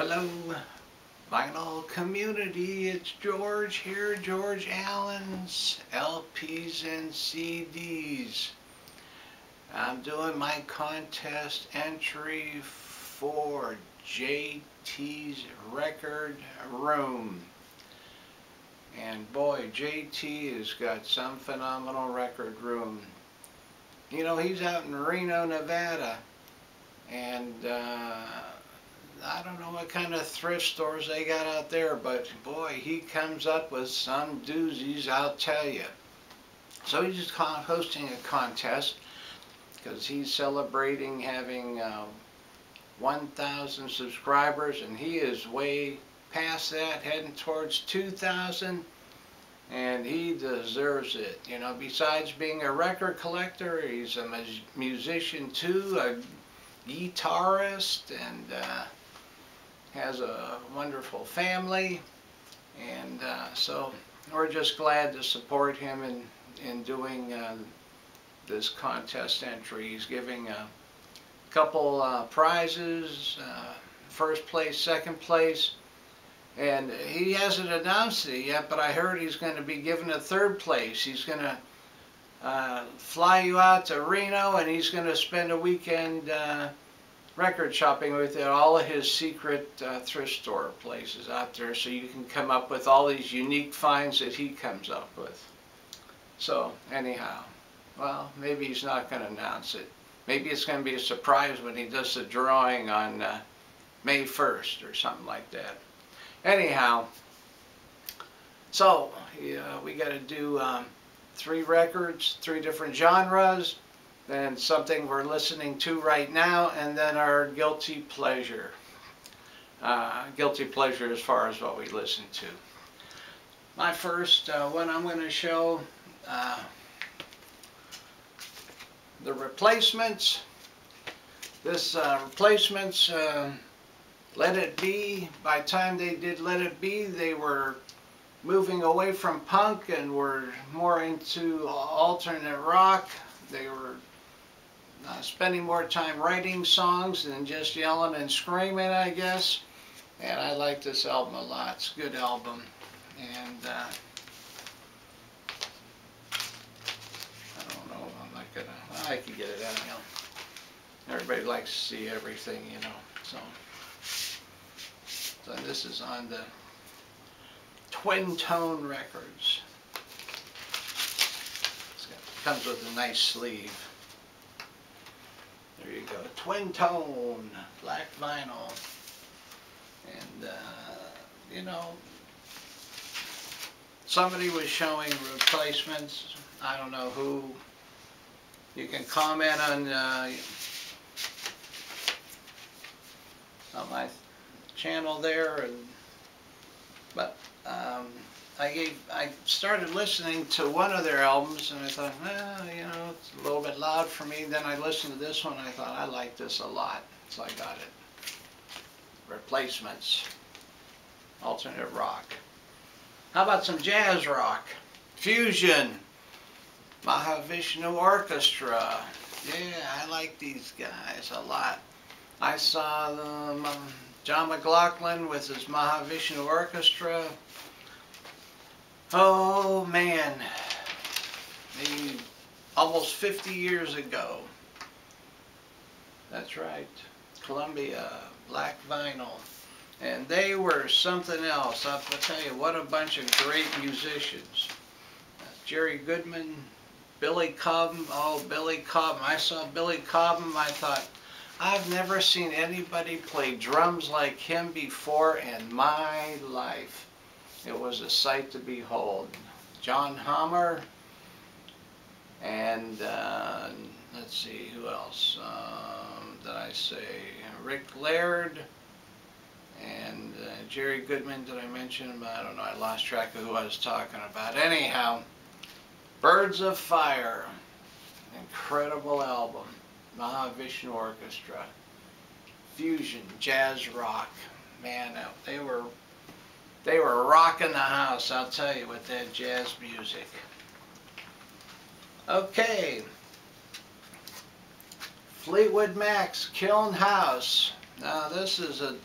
Hello, vinyl community. It's George here, George Allen's LPs and CDs. I'm doing my contest entry for JT's Record Room. And boy, JT has got some phenomenal record room. You know, he's out in Reno, Nevada, and I don't know what kind of thrift stores they got out there, but boy, he comes up with some doozies, I'll tell you. So he's just hosting a contest because he's celebrating having 1,000 subscribers, and he is way past that, heading towards 2,000, and he deserves it. You know, besides being a record collector, he's a musician too, a guitarist, and has a wonderful family, and so we're just glad to support him in doing this contest entry. He's giving a couple prizes, first place, second place, and he hasn't announced it yet, but I heard he's going to be given a third place. He's going to fly you out to Reno, and he's going to spend a weekend record shopping with all of his secret thrift store places out there, so you can come up with all these unique finds that he comes up with. So anyhow, well, maybe he's not going to announce it. Maybe it's going to be a surprise when he does the drawing on May 1st or something like that. Anyhow, so we got to do 3 records, 3 different genres, then something we're listening to right now, and then our guilty pleasure. Guilty pleasure as far as what we listen to. My first one I'm going to show, the Replacements. This Replacements, Let It Be. By the time they did Let It Be, they were moving away from punk and were more into alternate rock. They were spending more time writing songs than just yelling and screaming, I guess. And I like this album a lot. It's a good album. And I don't know, I'm not gonna, I can get it out, you know. Everybody likes to see everything, you know. So this is on the Twin Tone Records. It comes with a nice sleeve. There you go, Twin Tone, black vinyl. And, you know, somebody was showing Replacements. I don't know who. You can comment on my channel there, but I started listening to one of their albums, and I thought, well, you know, it's a little bit loud for me. Then I listened to this one, and I thought, I like this a lot, so I got it. Replacements, alternate rock. How about some jazz rock? Fusion, Mahavishnu Orchestra. Yeah, I like these guys a lot. I saw them, John McLaughlin with his Mahavishnu Orchestra. Oh man, maybe almost 50 years ago. That's right, Columbia, black vinyl. And they were something else. I'll tell you, what a bunch of great musicians. Jerry Goodman, Billy Cobham. Oh, Billy Cobham. I saw Billy Cobham, I thought, I've never seen anybody play drums like him before in my life. It was a sight to behold. John Hammer, and let's see, who else did I say? Rick Laird, and Jerry Goodman, did I mention him? I don't know, I lost track of who I was talking about. Anyhow, Birds of Fire, incredible album. Mahavishnu Orchestra, fusion, jazz rock. Man, they were rocking the house, I'll tell you, with that jazz music. Okay, Fleetwood Mac's Kiln House. Now this is a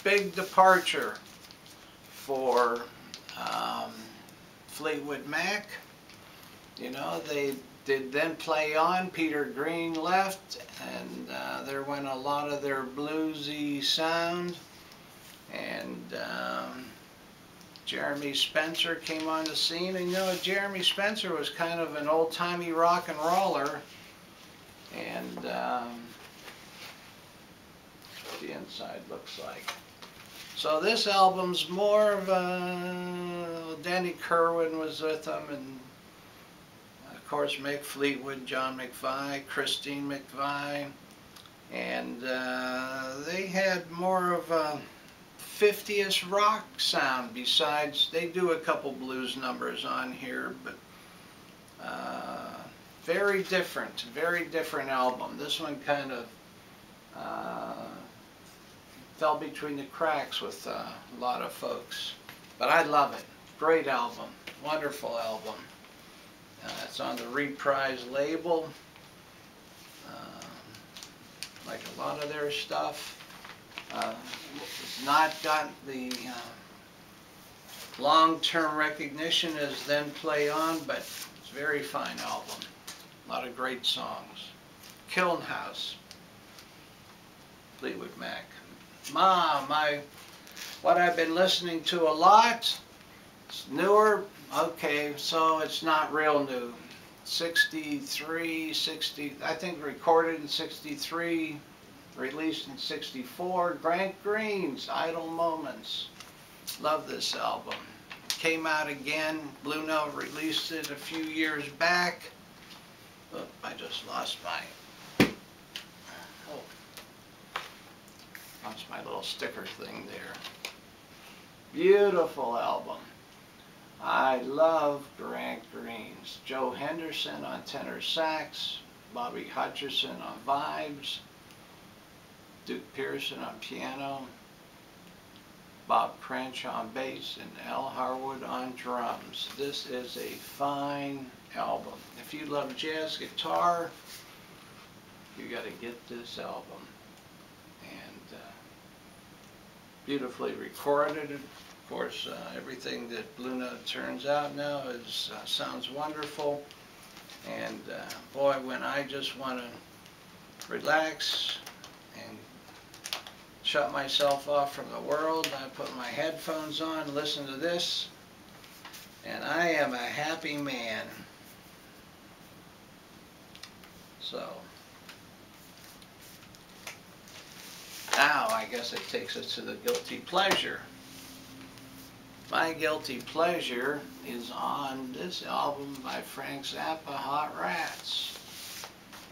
big departure for Fleetwood Mac. You know, they did then play on. Peter Green left, and there went a lot of their bluesy sound. And Jeremy Spencer came on the scene. And you know, Jeremy Spencer was kind of an old-timey rock and roller. And the inside looks like. So this album's more of a, Danny Kirwan was with them, and of course Mick Fleetwood, John McVie, Christine McVie, and they had more of a 50s rock sound. Besides, they do a couple blues numbers on here, but very different album. This one kind of fell between the cracks with a lot of folks, but I love it. Great album, wonderful album. It's on the Reprise label, like a lot of their stuff. It's not got the long-term recognition as Then Play On, but it's a very fine album. A lot of great songs. Kiln House, Fleetwood Mac. What I've been listening to a lot, it's newer. Okay, so it's not real new. 63, 60, I think recorded in 63, released in 64. Grant Green's Idle Moments. Love this album. Came out again. Blue Note released it a few years back. Oh, I just lost my, lost my little sticker thing there. Beautiful album. I love Grant Green's. Joe Henderson on tenor sax, Bobby Hutcherson on vibes, Duke Pearson on piano, Bob Crench on bass, and Al Harwood on drums. This is a fine album. If you love jazz guitar, you got to get this album. And beautifully recorded. Of course, everything that Blue Note turns out now is sounds wonderful. And boy, when I just want to relax and shut myself off from the world, I put my headphones on, listen to this, and I am a happy man. So now I guess it takes us to the guilty pleasure. My guilty pleasure is on this album by Frank Zappa, Hot Rats.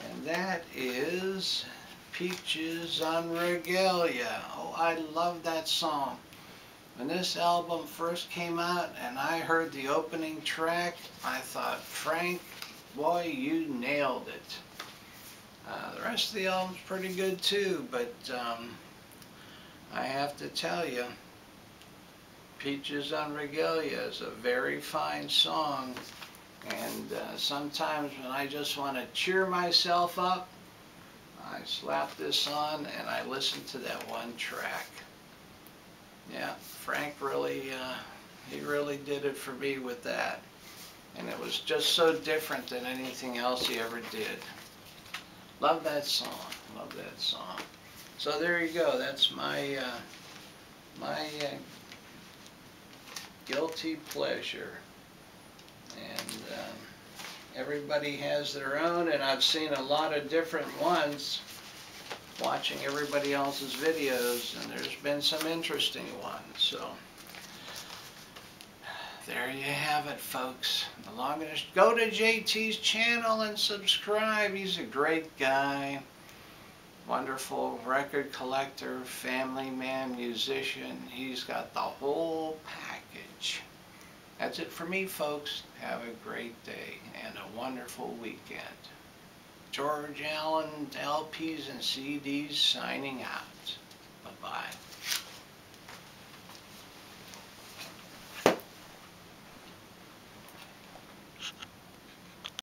And that is Peaches on Regalia. Oh, I love that song. When this album first came out and I heard the opening track, I thought, Frank, boy, you nailed it. The rest of the album's pretty good too, but I have to tell you, Peaches on Regalia is a very fine song, and sometimes when I just want to cheer myself up, I slap this on and I listen to that one track. Yeah, Frank really, he really did it for me with that, and it was just so different than anything else he ever did. Love that song, love that song. So there you go, that's my, guilty pleasure. And everybody has their own, and I've seen a lot of different ones watching everybody else's videos, and there's been some interesting ones. So there you have it, folks. Go to JT's channel and subscribe. He's a great guy. Wonderful record collector, family man, musician. He's got the whole package. That's it for me, folks. Have a great day and a wonderful weekend. George Allen, LPs and CDs signing out. Bye-bye.